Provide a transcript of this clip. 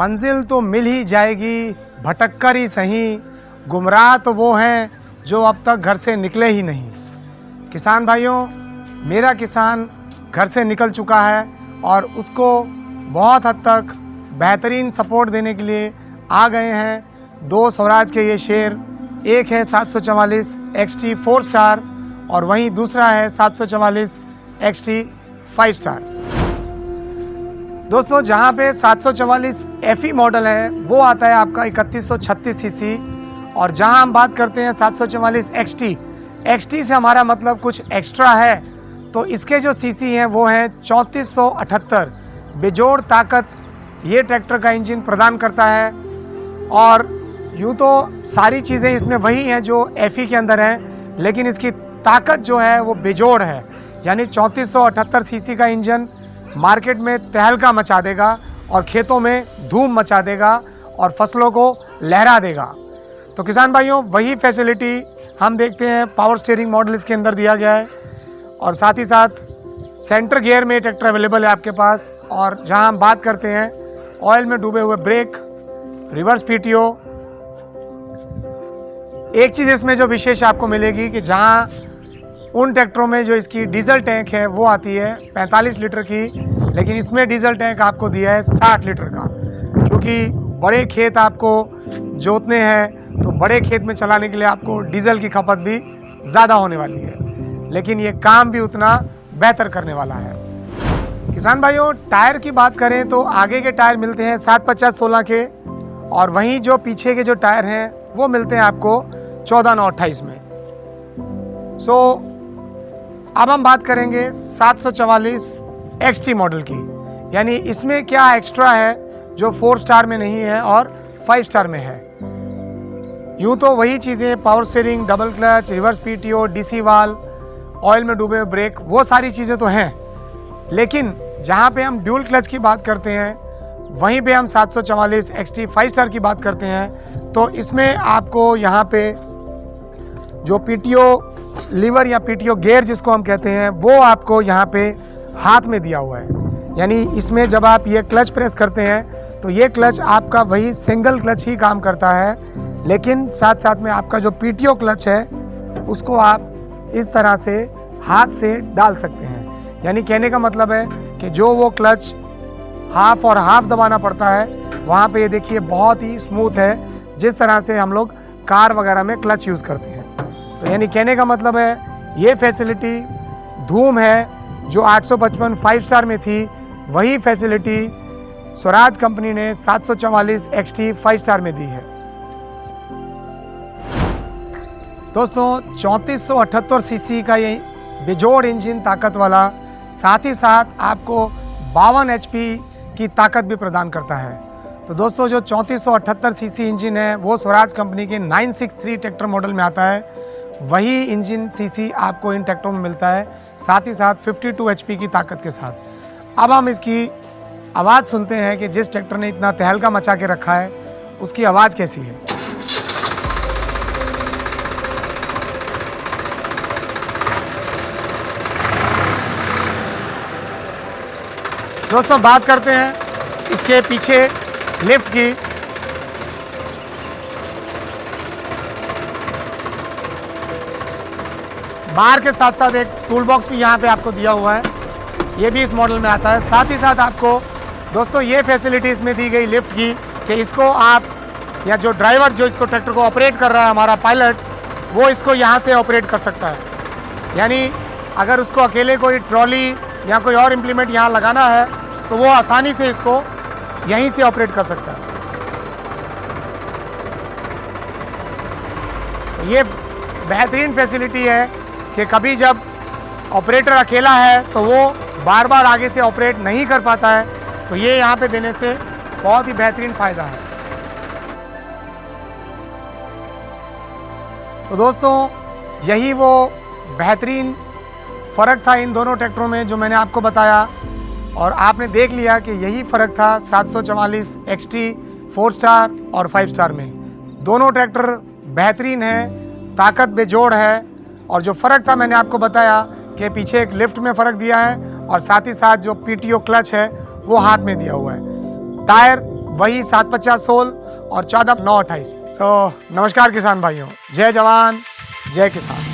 मंजिल तो मिल ही जाएगी, भटक कर ही सही, गुमराह तो वो हैं जो अब तक घर से निकले ही नहीं। किसान भाइयों, मेरा किसान घर से निकल चुका है और उसको बहुत हद तक बेहतरीन सपोर्ट देने के लिए आ गए हैं दो स्वराज के ये शेर। एक है 744 XT 4 स्टार और वहीं दूसरा है 744 XT 5 स्टार। दोस्तों, जहां पे 744 FE मॉडल है वो आता है आपका 3136 सीसी, और जहां हम बात करते हैं 744 XT से हमारा मतलब कुछ एक्स्ट्रा है। तो इसके जो सीसी हैं वो हैं 3478। बेजोड़ ताकत ये ट्रैक्टर का इंजन प्रदान करता है, और यूँ तो सारी चीज़ें इसमें वही हैं जो FE के अंदर हैं, लेकिन इसकी ताकत जो है वो बेजोड़ है। यानी 3478 सीसी का इंजन मार्केट में तहलका मचा देगा और खेतों में धूम मचा देगा और फसलों को लहरा देगा। तो किसान भाइयों, वही फैसिलिटी हम देखते हैं पावर स्टीयरिंग मॉडल इसके अंदर दिया गया है, और साथ ही साथ सेंटर गियर में ट्रैक्टर अवेलेबल है आपके पास। और जहां हम बात करते हैं ऑयल में डूबे हुए ब्रेक, रिवर्स PTO। एक चीज़ इसमें जो विशेष आपको मिलेगी कि जहां उन ट्रैक्टरों में जो इसकी डीजल टैंक है वो आती है 45 लीटर की, लेकिन इसमें डीजल टैंक आपको दिया है 60 लीटर का, क्योंकि बड़े खेत आपको जोतने हैं तो बड़े खेत में चलाने के लिए आपको डीजल की खपत भी ज़्यादा होने वाली है, लेकिन ये काम भी उतना बेहतर करने वाला है। किसान भाइयों, टायर की बात करें तो आगे के टायर मिलते हैं 750/16 के, और वहीं जो पीछे के जो टायर हैं वो मिलते हैं आपको 14/9/28 में। अब हम बात करेंगे 744 XT मॉडल की, यानी इसमें क्या एक्स्ट्रा है जो 4 स्टार में नहीं है और 5 स्टार में है। यूँ तो वही चीज़ें power steering, double clutch, reverse PTO, DC वाल, ऑयल में डूबे हुए ब्रेक, वो सारी चीज़ें तो हैं, लेकिन जहाँ पे हम ड्यूल क्लच की बात करते हैं वहीं पे हम 744 XT 5 स्टार की बात करते हैं। तो इसमें आपको यहाँ पे जो PTO लीवर या PTO गियर जिसको हम कहते हैं वो आपको यहाँ पे हाथ में दिया हुआ है। यानी इसमें जब आप ये क्लच प्रेस करते हैं तो ये क्लच आपका वही सिंगल क्लच ही काम करता है, लेकिन साथ साथ में आपका जो PTO क्लच है उसको आप इस तरह से हाथ से डाल सकते हैं। यानी कहने का मतलब है कि जो वो क्लच हाफ और हाफ दबाना पड़ता है, वहाँ पे ये देखिए बहुत ही स्मूथ है, जिस तरह से हम लोग कार वगैरह में क्लच यूज़ करते हैं। तो यानी कहने का मतलब है ये फैसिलिटी धूम है जो 855 5 स्टार में थी, वही फैसिलिटी स्वराज कंपनी ने 744 XT 5 स्टार में दी है। दोस्तों, 3478 सीसी का ये बेजोड़ इंजन ताकत वाला, साथ ही साथ आपको 52 HP की ताकत भी प्रदान करता है। तो दोस्तों, जो 3478 सीसी इंजन है वो स्वराज कंपनी के 963 ट्रैक्टर मॉडल में आता है, वही इंजन सीसी आपको इन ट्रैक्टरों में मिलता है, साथ ही साथ 52 HP की ताकत के साथ। अब हम इसकी आवाज़ सुनते हैं कि जिस ट्रैक्टर ने इतना तहलका मचा के रखा है उसकी आवाज़ कैसी है। दोस्तों, बात करते हैं इसके पीछे लिफ्ट की। बार के साथ साथ एक टूल बॉक्स भी यहाँ पे आपको दिया हुआ है, ये भी इस मॉडल में आता है। साथ ही साथ आपको दोस्तों ये फैसिलिटी इसमें दी गई लिफ्ट की कि इसको आप, या जो ड्राइवर जो इसको ट्रैक्टर को ऑपरेट कर रहा है, हमारा पायलट, वो इसको यहाँ से ऑपरेट कर सकता है। यानी अगर उसको अकेले कोई ट्रॉली या कोई और इम्प्लीमेंट यहाँ लगाना है तो वो आसानी से इसको यहीं से ऑपरेट कर सकता है। ये बेहतरीन फैसिलिटी है कि कभी जब ऑपरेटर अकेला है तो वो बार बार आगे से ऑपरेट नहीं कर पाता है, तो ये यहाँ पे देने से बहुत ही बेहतरीन फ़ायदा है। तो दोस्तों, यही वो बेहतरीन फ़र्क था इन दोनों ट्रैक्टरों में जो मैंने आपको बताया, और आपने देख लिया कि यही फ़र्क था 744 XT 4 स्टार और 5 स्टार में। दोनों ट्रैक्टर बेहतरीन हैं, ताकत बेजोड़ है, और जो फ़र्क था मैंने आपको बताया कि पीछे एक लिफ्ट में फ़र्क दिया है, और साथ ही साथ जो PTO क्लच है वो हाथ में दिया हुआ है। टायर वही 750-16 और 14 928। सो नमस्कार किसान भाइयों, जय जवान जय किसान।